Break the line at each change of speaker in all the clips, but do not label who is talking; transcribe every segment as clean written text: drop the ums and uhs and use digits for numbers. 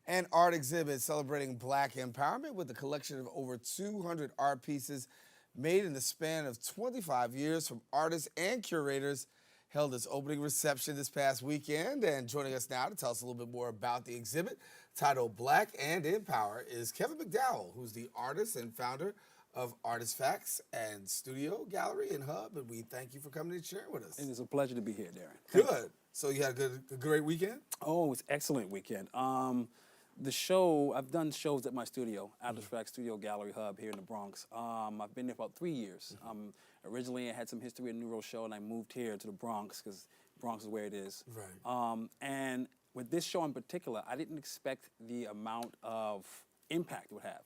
An art exhibit celebrating Black empowerment with a collection of over 200 art pieces made in the span of 25 years from artists and curators held its opening reception this past weekend. And joining us now to tell us a little bit more about the exhibit titled Black and Empower is Kevin McDowell, who's the artist and founder of Artizfacts and Studio Gallery and Hub. And we thank you for coming and sharing with us.
It is a pleasure to be here, Darren.
Good. So you had a great weekend?
Oh, it was an excellent weekend. The show, I've done shows at my studio, Artizfacts Studio Gallery Hub here in the Bronx. I've been there about 3 years. Originally, I had some history in New Rochelle, and I moved here to the Bronx because Bronx is where it is.
Right.
And with this show in particular, I didn't expect the amount of impact it would have.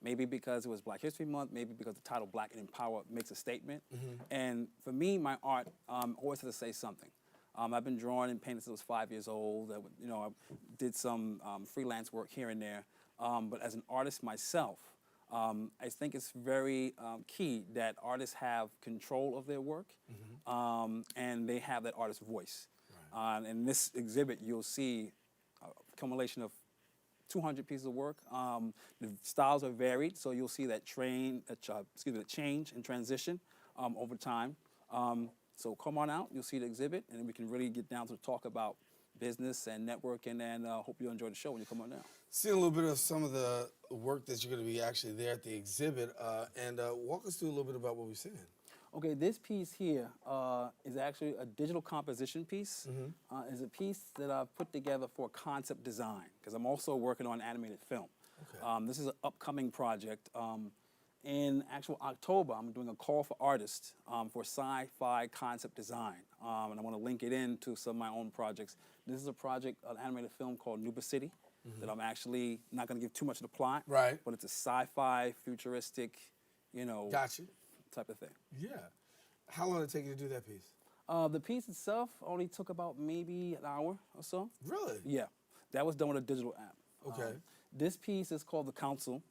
Maybe because it was Black History Month, maybe because the title Black and Empower makes a statement. And for me, my art always has to say something. I've been drawing and painting since I was 5 years old. I did some freelance work here and there. But as an artist myself, I think it's very key that artists have control of their work and they have that artist's voice. Right. In this exhibit, you'll see a accumulation of 200 pieces of work. The styles are varied, so you'll see that change and transition over time. So come on out, you'll see the exhibit, and we can really get down to talk about business and networking, and hope you enjoy the show when you come on out.
See a little bit of some of the work that you're going to be actually there at the exhibit, and walk us through a little bit about what we're seeing.
Okay, this piece here is actually a digital composition piece. It's a piece that I've put together for concept design, because I'm also working on animated film. Okay. This is an upcoming project. In actual October, I'm doing a call for artists for sci-fi concept design, and I want to link it into some of my own projects. This is a project, an animated film called Nuba City, that I'm actually not going to give too much of the plot,
right?
But it's a sci-fi, futuristic,
gotcha,
type of thing.
Yeah. How long did it take you to do that piece?
The piece itself only took about maybe an hour or so.
Really?
Yeah, that was done with a digital app.
Okay.
This piece is called The Council.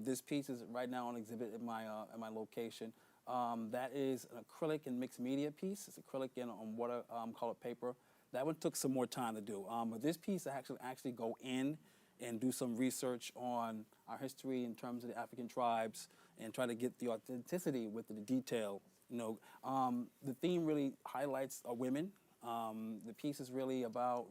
This piece is right now on exhibit at my location. That is an acrylic and mixed media piece. It's acrylic and on water colored paper. That one took some more time to do. But this piece, I actually go in and do some research on our history in terms of the African tribes and try to get the authenticity with the detail. The theme really highlights women. The piece is really about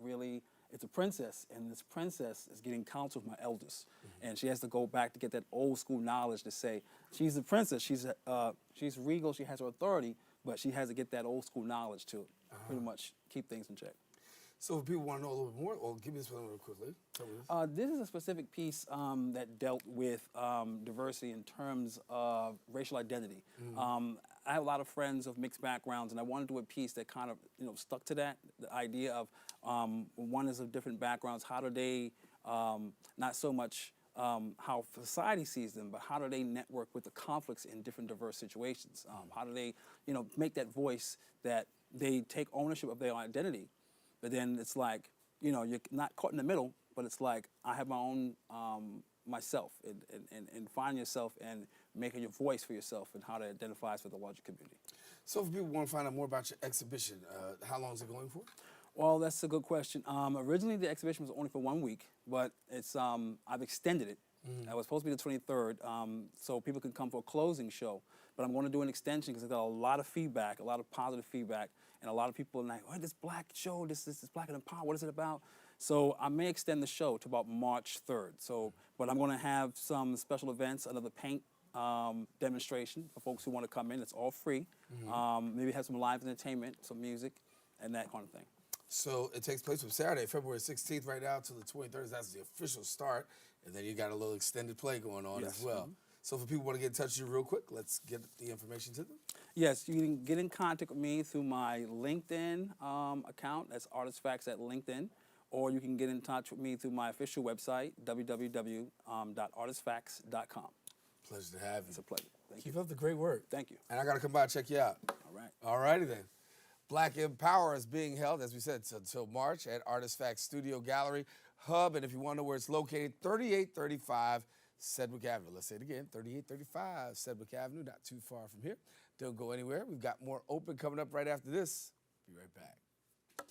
it's a princess, and this princess is getting counsel from her elders, and she has to go back to get that old school knowledge to say she's a princess, she's regal, she has her authority, but she has to get that old school knowledge to pretty much keep things in check.
So if people want to know a little bit more, well, give me this one real quickly. Tell me this.
This is a specific piece that dealt with diversity in terms of racial identity. I have a lot of friends of mixed backgrounds, and I wanted to do a piece that kind of stuck to that, the idea of one is of different backgrounds, how do they, not so much how society sees them, but how do they network with the conflicts in different diverse situations? How do they make that voice that they take ownership of their identity, but then it's like, you're not caught in the middle, but it's like, I have my own myself, and finding yourself and making your voice for yourself and how to identify with the larger community.
So if people want to find out more about your exhibition, how long is it going for?
Well, that's a good question. Originally, the exhibition was only for 1 week, but it's I've extended it. It was supposed to be the 23rd, so people can come for a closing show. But I'm going to do an extension because I got a lot of feedback, a lot of positive feedback, and a lot of people are like, "Oh, this Black show, this Black and Empower, what is it about?" So I may extend the show to about March 3rd. So, but I'm going to have some special events, another paint demonstration for folks who want to come in. It's all free. Maybe have some live entertainment, some music, and that kind of thing.
So it takes place from Saturday, February 16th, right now to the 23rd. That's the official start. And then you got a little extended play going on as well. So if people want to get in touch with you real quick, let's get the information to them.
Yes, you can get in contact with me through my LinkedIn account. That's Artizfacts at LinkedIn. Or you can get in touch with me through my official website, www.artizfacts.com.
Pleasure to have you.
It's a pleasure. Thank you.
Keep up the great work.
Thank you.
And I got to come by and check you out.
All right.
All righty then. Black Empower is being held, as we said, until March at Artizfacts Studio Gallery Hub. And if you want to know where it's located, 3835 Sedgwick Avenue. Let's say it again, 3835 Sedgwick Avenue, not too far from here. Don't go anywhere. We've got more open coming up right after this. Be right back.